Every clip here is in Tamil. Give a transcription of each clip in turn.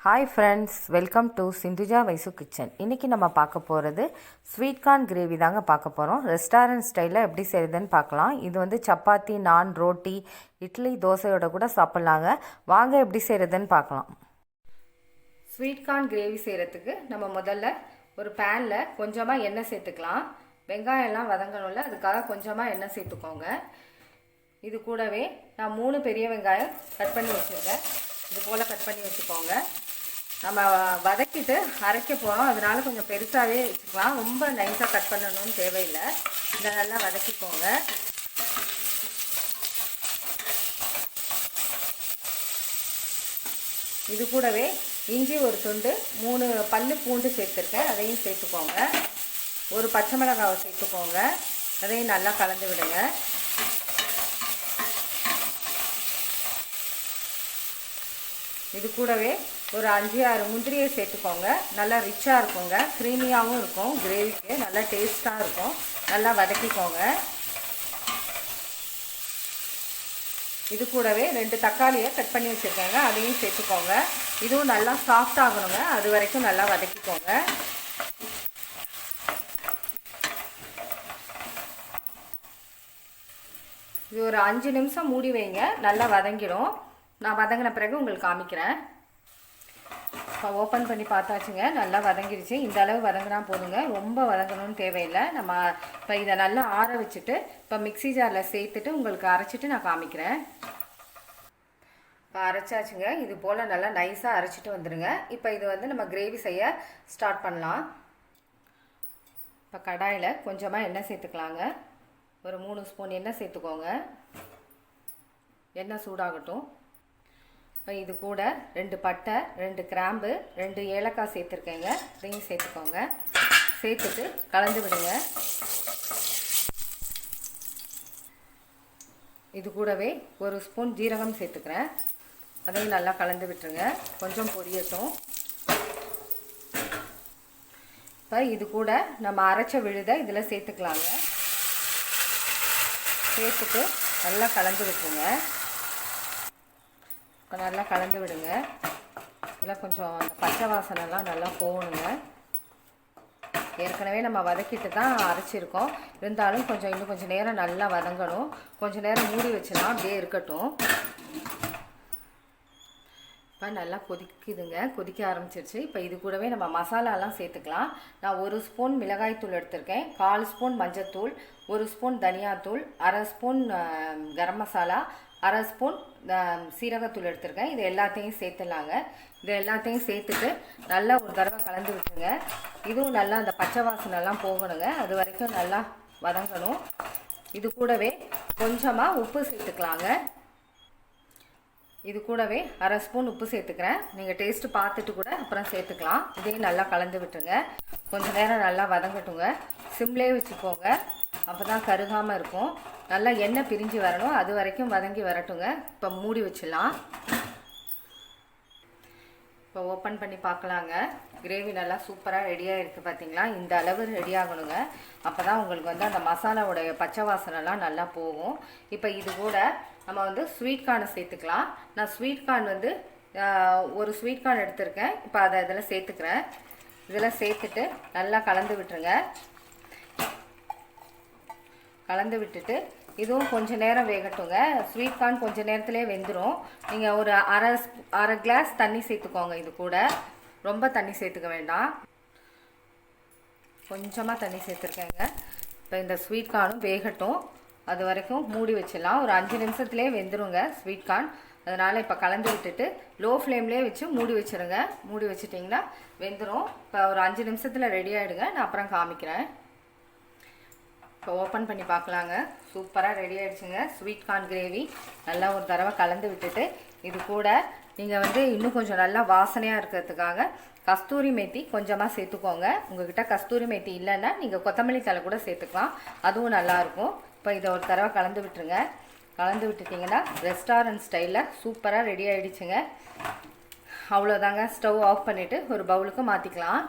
Hi friends, welcome to Sindhuja Vaishu kitchen. இன்றைக்கி நம்ம பார்க்க போகிறது ஸ்வீட் கார்ன் கிரேவி தாங்க பார்க்க போகிறோம். ரெஸ்டாரண்ட் ஸ்டைலில் எப்படி செய்யுதுன்னு பார்க்கலாம். இது வந்து சப்பாத்தி, நான், ரோட்டி, இட்லி, தோசையோட கூட சாப்பிட்லாங்க. வாங்க எப்படி செய்கிறதுன்னு பார்க்கலாம். ஸ்வீட் கார்ன் கிரேவி செய்கிறதுக்கு நம்ம முதல்ல ஒரு பேனில் கொஞ்சமாக எண்ணெய் சேர்த்துக்கலாம். வெங்காயம்லாம் வதங்கணும்ல, அதுக்காக கொஞ்சமாக எண்ணெய் சேர்த்துக்கோங்க. இது கூடவே நான் 3 பெரிய வெங்காயம் கட் பண்ணி வச்சுருக்கேன். இது போல் கட் பண்ணி வச்சுக்கோங்க. நம்ம வதக்கிட்டு அரைக்க போகிறோம், அதனால கொஞ்சம் பெருசாகவே வச்சுக்கலாம். ரொம்ப நைஸாக கட் பண்ணணும்னு தேவையில்லை. இதை நல்லா வதக்கிக்கோங்க. இது கூடவே இஞ்சி ஒரு துண்டு, 3 பல்லு பூண்டு சேர்த்துருக்கேன், அதையும் சேர்த்துக்கோங்க. ஒரு பச்சை மிளகாவை சேர்த்துக்கோங்க, அதையும் நல்லா கலந்து விடுங்க. இது கூடவே ஒரு 5-6 முந்திரியை சேர்த்துக்கோங்க. நல்லா ரிச்சாக இருக்குங்க, க்ரீமியாகவும் இருக்கும், கிரேவிக்கு நல்லா டேஸ்ட்டாக இருக்கும். நல்லா வதக்கிக்கோங்க. இது கூடவே 2 தக்காளியை கட் பண்ணி வச்சுருக்கேங்க, அதையும் சேர்த்துக்கோங்க. இதுவும் நல்லா சாஃப்ட் ஆகணுங்க, அது வரைக்கும் நல்லா வதக்கிக்கோங்க. இது ஒரு 5 நிமிஷம் மூடி வைங்க, நல்லா வதங்கிடும். நான் வதங்கின பிறகு உங்களுக்கு காமிக்கிறேன். இப்போ ஓப்பன் பண்ணி பார்த்தாச்சுங்க, நல்லா வதங்கிடுச்சு. இந்த அளவு வதங்கினா போதுங்க, ரொம்ப வதங்கணும்னு தேவையில்லை. நம்ம இப்போ இதை நல்லா ஆற வச்சுட்டு இப்போ மிக்ஸி ஜாரில் சேர்த்துட்டு உங்களுக்கு அரைச்சிட்டு நான் காமிக்கிறேன். இப்போ அரைச்சாச்சுங்க, இது போல் நல்லா நைஸாக அரைச்சிட்டு வந்துடுங்க. இப்போ இது வந்து நம்ம கிரேவி செய்ய ஸ்டார்ட் பண்ணலாம். இப்போ கடாயில் கொஞ்சமாக எண்ணெய் சேர்த்துக்கலாங்க. ஒரு 3 ஸ்பூன் எண்ணெய் சேர்த்துக்கோங்க. எண்ணெய் சூடாகட்டும். இப்போ இது கூட 2 பட்டை, 2 கிராம்பு, 2 ஏலக்காய் சேர்த்துருக்கேங்க, இதையும் சேர்த்துக்கோங்க. சேர்த்துட்டு கலந்து விடுங்க. இது கூடவே 1 ஸ்பூன் ஜீரகம் சேர்த்துக்கிறேன், அதையும் நல்லா கலந்து விட்டுருங்க. கொஞ்சம் பொரியட்டும். இப்போ இது கூட நம்ம அரைச்ச விழுதை இதில் சேர்த்துக்கலாங்க. சேர்த்துட்டு நல்லா கலந்து விட்டுருங்க. நல்லா கலந்து விடுங்க. இதில் கொஞ்சம் அந்த பச்சை வாசனைலாம் நல்லா போகணுங்க. ஏற்கனவே நம்ம வதக்கிட்டு தான் அரைச்சிருக்கோம், இருந்தாலும் இன்னும் கொஞ்சம் நேரம் நல்லா வதங்கணும். கொஞ்சம் நேரம் மூடி வச்சுலாம் அப்படியே இருக்கட்டும். இப்போ நல்லா கொதிக்குதுங்க, கொதிக்க ஆரம்பிச்சிருச்சு. இப்போ இது கூடவே நம்ம மசாலாலாம் சேர்த்துக்கலாம். நான் 1 ஸ்பூன் மிளகாய்த்தூள் எடுத்திருக்கேன், 1/4 ஸ்பூன் மஞ்சத்தூள், 1 ஸ்பூன் தனியாத்தூள், 1/2 ஸ்பூன் கரம் மசாலா, 1/2 ஸ்பூன் சீரகத்தூள் எடுத்திருக்கேன். இது எல்லாத்தையும் சேர்த்துலாங்க. இது எல்லாத்தையும் சேர்த்துட்டு நல்லா ஒரு தடவை கலந்து விட்டுருங்க. இதுவும் நல்லா அந்த பச்சை வாசனைலாம் போகணுங்க, அது வரைக்கும் நல்லா வதங்கணும். இது கூடவே கொஞ்சமாக உப்பு சேர்த்துக்கலாங்க. இது கூடவே 1/2 ஸ்பூன் உப்பு சேர்த்துக்கிறேன். நீங்கள் டேஸ்ட்டு பார்த்துட்டு கூட அப்புறம் சேர்த்துக்கலாம். இதையும் நல்லா கலந்து விட்டுருங்க. கொஞ்சம் நேரம் நல்லா வதங்கட்டுங்க. சிம்லேயே வச்சுக்கோங்க, அப்போ தான் கருகாமல் இருக்கும். நல்லா எண்ணெய் பிரிஞ்சு வரணும், அது வரைக்கும் வதங்கி வரட்டுங்க. இப்போ மூடி வச்சிடலாம். இப்போ ஓப்பன் பண்ணி பார்க்கலாங்க. கிரேவி நல்லா சூப்பராக ரெடியாக இருக்குது பார்த்தீங்களா? இந்த அளவு ரெடி ஆகணுங்க, அப்போ தான் உங்களுக்கு வந்து அந்த மசாலாவுடைய பச்சை வாசனைலாம் நல்லா போகும். இப்போ இது கூட நம்ம வந்து ஸ்வீட் கார்னை சேர்த்துக்கலாம். நான் ஸ்வீட் கார்ன் வந்து 1 ஸ்வீட் கார்ன் எடுத்திருக்கேன். இப்போ அதை இதில் சேர்த்துக்கிறேன். இதில் சேர்த்துட்டு நல்லா கலந்து விட்டுருங்க. கலந்து விட்டுட்டு இதுவும் கொஞ்சம் நேரம் வேகட்டுங்க. ஸ்வீட் கார்ன் கொஞ்சம் நேரத்துலேயே வெந்துடும். நீங்கள் ஒரு அரை கிளாஸ் தண்ணி சேர்த்துக்கோங்க. இது கூட ரொம்ப தண்ணி சேர்த்துக்க வேண்டாம், கொஞ்சமாக தண்ணி சேர்த்துருக்கேங்க. இப்போ இந்த ஸ்வீட் கார்னும் வேகட்டும், அது வரைக்கும் மூடி வச்சிடலாம். ஒரு 5 நிமிஷத்துலேயே வெந்துருங்க ஸ்வீட் கார்ன். அதனால் இப்போ கலந்து விட்டுட்டு லோ ஃப்ளேம்லேயே வச்சு மூடி வச்சுருங்க. மூடி வச்சுட்டிங்கன்னா வெந்துடும். இப்போ ஒரு 5 நிமிஷத்தில் ரெடி ஆகிடுங்க, நான் அப்புறம் காமிக்கிறேன். இப்போ ஓப்பன் பண்ணி பார்க்கலாங்க. சூப்பராக ரெடி ஆகிடுச்சுங்க ஸ்வீட் கார்ன் கிரேவி. நல்லா ஒரு தடவை கலந்து விட்டுட்டு இது கூட நீங்கள் வந்து இன்னும் கொஞ்சம் நல்லா வாசனையாக இருக்கிறதுக்காக கஸ்தூரி மேத்தி கொஞ்சமாக சேர்த்துக்கோங்க. உங்கள்கிட்ட கஸ்தூரி மேத்தி இல்லைன்னா நீங்கள் கொத்தமல்லி தழை கூட சேர்த்துக்கலாம், அதுவும் நல்லாயிருக்கும். இப்போ இதை ஒரு தடவை கலந்து விட்டுருங்க. கலந்து விட்டுட்டிங்கன்னா ரெஸ்டாரண்ட் ஸ்டைலில் சூப்பராக ரெடி ஆகிடுச்சுங்க. அவ்வளோதாங்க. ஸ்டவ் ஆஃப் பண்ணிவிட்டு ஒரு பவுலுக்கு மாற்றிக்கலாம்.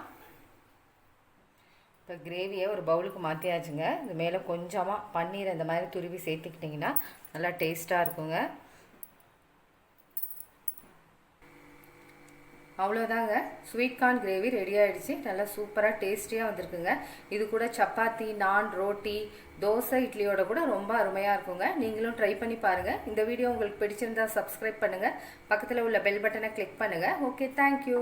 இப்போ கிரேவியை ஒரு பவுலுக்கு மாற்றியாச்சுங்க. இது மேலே கொஞ்சமாக பன்னீர் இந்த மாதிரி துருவி சேர்த்துக்கிட்டிங்கன்னா நல்லா டேஸ்ட்டாக இருக்குங்க. அவ்வளோதாங்க, ஸ்வீட் கார்ன் கிரேவி ரெடி ஆகிடுச்சு. நல்லா சூப்பராக டேஸ்டியாக வந்திருக்குங்க. இது கூட சப்பாத்தி, நான், ரோட்டி, தோசை, இட்லியோட கூட ரொம்ப அருமையாக இருக்குங்க. நீங்களும் ட்ரை பண்ணி பாருங்கள். இந்த வீடியோ உங்களுக்கு பிடிச்சிருந்தா சப்ஸ்கிரைப் பண்ணுங்கள். பக்கத்தில் உள்ள பெல் பட்டனை கிளிக் பண்ணுங்கள். Okay, thank you.